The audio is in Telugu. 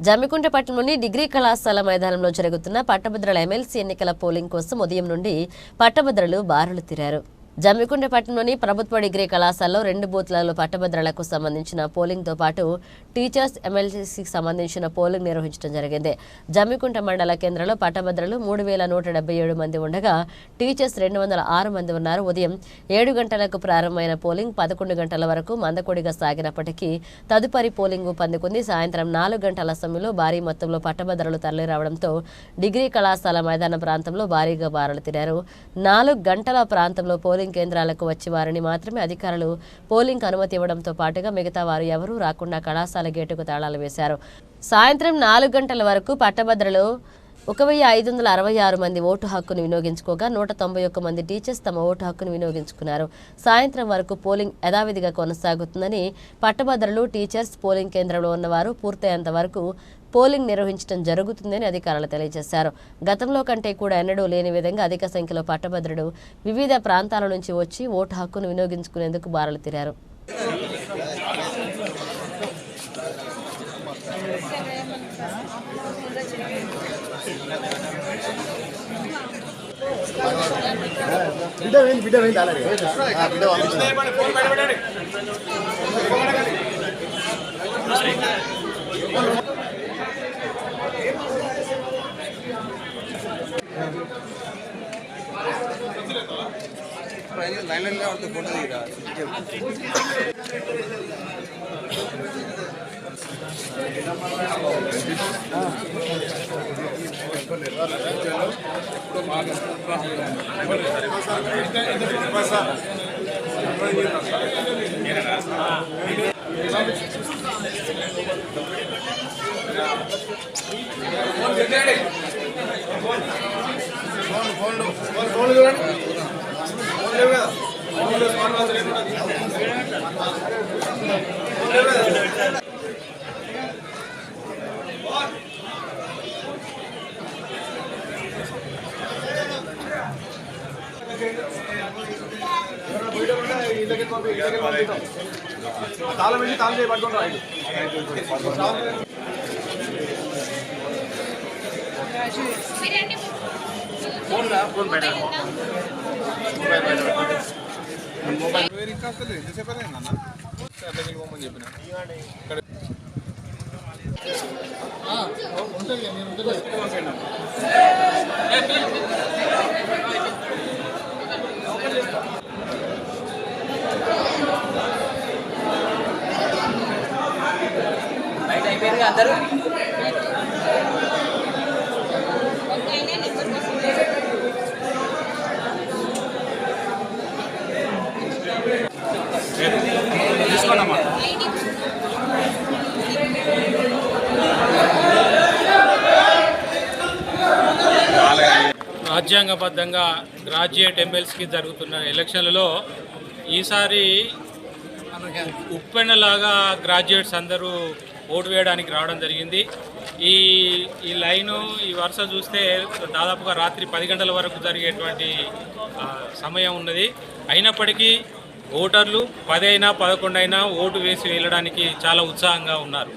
జమ్మికుంట పట్టణంలోని డిగ్రీ కళాశాల మైదానంలో జరుగుతున్న పట్టభద్రుల ఎమ్మెల్సీ ఎన్నికల పోలింగ్ కోసం ఉదయం నుండి పట్టభద్రులు బారులు తీరారు. జమ్మికుంట పట్టణంలోని ప్రభుత్వ డిగ్రీ కళాశాలలో 2 బూత్లలో పట్టభద్రులకు సంబంధించిన పోలింగ్ తో పాటు టీచర్స్ ఎమ్మెల్సీకి సంబంధించిన పోలింగ్ నిర్వహించడం జరిగింది. జమ్మికుంట మండల కేంద్రంలో పట్టభద్రులు 3177 మంది ఉండగా టీచర్స్ 206 మంది ఉన్నారు. ఉదయం 7 గంటలకు ప్రారంభమైన పోలింగ్ 11 గంటల వరకు మందకొడిగా సాగినప్పటికీ తదుపరి పోలింగ్ పందుకుంది. సాయంత్రం 4 గంటల సమయంలో భారీ మొత్తంలో పట్టభద్రులు తరలిరావడంతో డిగ్రీ కళాశాల మైదాన ప్రాంతంలో భారీగా బారులు తీరారు. 4 గంటల ప్రాంతంలో పోలింగ్ కేంద్రాలకు వచ్చి వారిని మాత్రమే అధికారులు పోలింగ్ అనుమతి ఇవ్వడంతో పాటుగా మిగతా వారు ఎవరూ రాకుండా కళాశాల గేటుకు తాళాలు వేశారు. సాయంత్రం 4 గంటల వరకు పట్టభద్రులు 1566 మంది ఓటు హక్కును వినియోగించుకోగా 191 మంది టీచర్స్ తమ ఓటు హక్కును వినియోగించుకున్నారు. సాయంత్రం వరకు పోలింగ్ యథావిధిగా కొనసాగుతుందని పట్టభద్రులు టీచర్స్ పోలింగ్ కేంద్రంలో ఉన్నవారు పూర్తయ్యేంత వరకు పోలింగ్ నిర్వహించడం జరుగుతుందని అధికారులు తెలియజేశారు. గతంలో కంటే కూడా ఎన్నడూ లేని విధంగా అధిక సంఖ్యలో పట్టభద్రులు వివిధ ప్రాంతాల నుంచి వచ్చి ఓటు హక్కును వినియోగించుకునేందుకు బారులు తీరారు. అందరూ రాజ్యాంగబద్ధంగా గ్రాడ్యుయేట్ ఎమ్మెల్సీకి జరుగుతున్న ఎలక్షన్లలో ఈసారి ఉప్పెన్నలాగా గ్రాడ్యుయేట్స్ అందరూ ఓటు వేయడానికి రావడం జరిగింది. ఈ లైను ఈ వరుస చూస్తే దాదాపుగా రాత్రి 10 గంటల వరకు జరిగేటువంటి సమయం ఉన్నది. అయినప్పటికీ ఓటర్లు 10 అయినా 11 అయినా ఓటు వేసి వెళ్ళడానికి చాలా ఉత్సాహంగా ఉన్నారు.